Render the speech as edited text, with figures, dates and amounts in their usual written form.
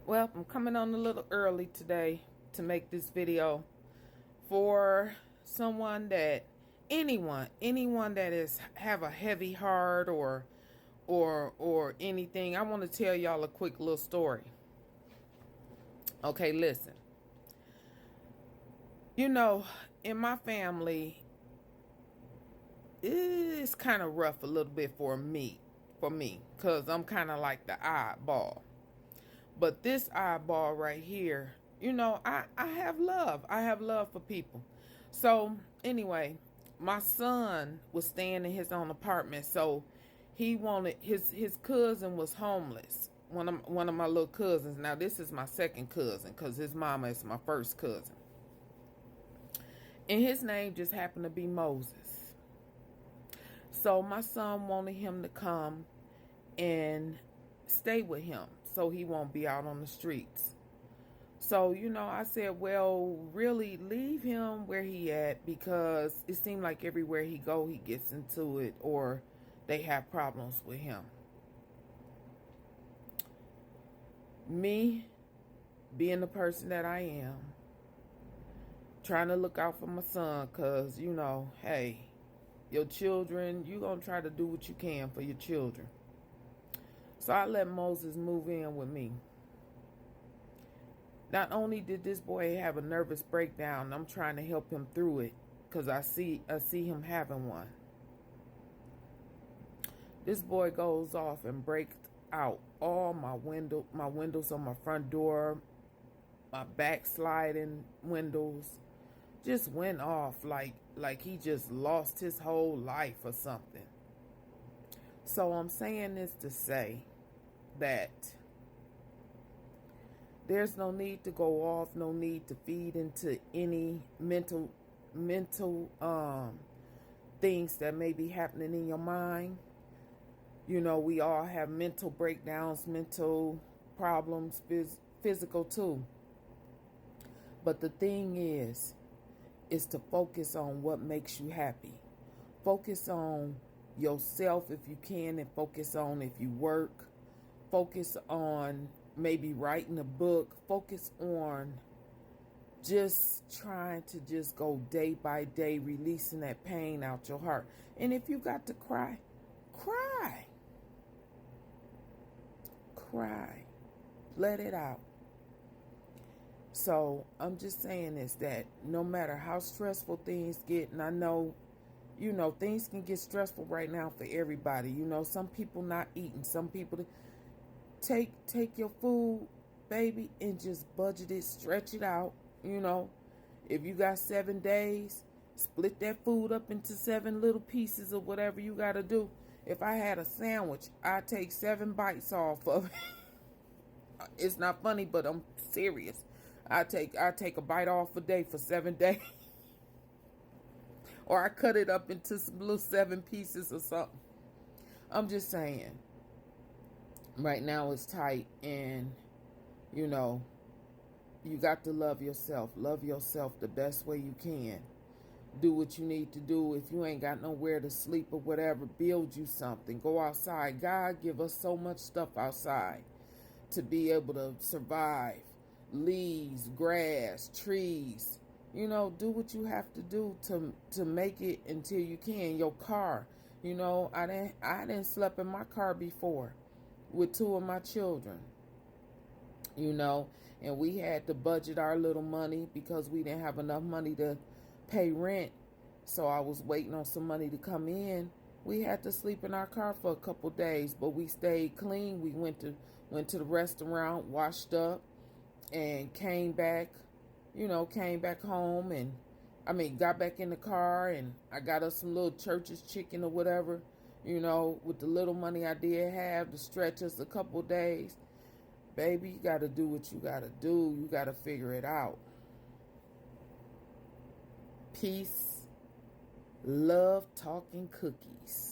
Well, I'm coming on a little early today to make this video for someone that anyone that is have a heavy heart or anything. I want to tell y'all a quick little story. Okay, listen. You know, in my family, it's kind of rough a little bit for me, cuz I'm kind of like the oddball. But this eyeball right here, I have love. I have love for people. So anyway, my son was staying in his own apartment. So he wanted his cousin was homeless. One of my little cousins. Now this is my second cousin because his mama is my first cousin. And his name just happened to be Moses. So my son wanted him to come and stay with him so he won't be out on the streets. So, I said, well, really leave him where he at, because it seemed like everywhere he go, he gets into it or they have problems with him. Me, being the person that I am, trying to look out for my son, because, hey, your children, you going to try to do what you can for your children. So I let Moses move in with me. Not only did this boy have a nervous breakdown, I'm trying to help him through it because I see him having one. This boy goes off and breaks out all my windows on my front door, my backsliding windows, just went off like he just lost his whole life or something. So I'm saying this to say that there's no need to go off, no need to feed into any mental things that may be happening in your mind. We all have mental breakdowns, mental problems, physical too. But the thing is to focus on what makes you happy. Focus on yourself if you can, and focus on if you work. Focus on maybe writing a book. Focus on just trying to just go day by day, releasing that pain out your heart. And if you got to cry, cry. Cry. Let it out. So I'm just saying this, that no matter how stressful things get, and I know, things can get stressful right now for everybody. Some people not eating, some people take your food, baby, and just budget it, stretch it out. If you got 7 days, split that food up into 7 little pieces or whatever you got to do. If I had a sandwich, I'd take 7 bites off of it. It's not funny, but I'm serious. I take a bite off a day for 7 days. Or I cut it up into some little 7 pieces or something. I'm just saying. Right now it's tight, and you got to love yourself. Love yourself the best way you can. Do what you need to do. If you ain't got nowhere to sleep or whatever, build you something. Go outside. God give us so much stuff outside to be able to survive. Leaves, grass, trees. Do what you have to do to make it until you can. Your car. I didn't sleep in my car before with 2 of my children. And we had to budget our little money because we didn't have enough money to pay rent. So I was waiting on some money to come in. We had to sleep in our car for a couple days, but we stayed clean. We went to the restaurant, washed up, and came back home, and got back in the car, and I got us some little Church's chicken or whatever, with the little money I did have to stretch us a couple days. Baby, you got to do what you got to do. You got to figure it out. Peace, love, talking cookies.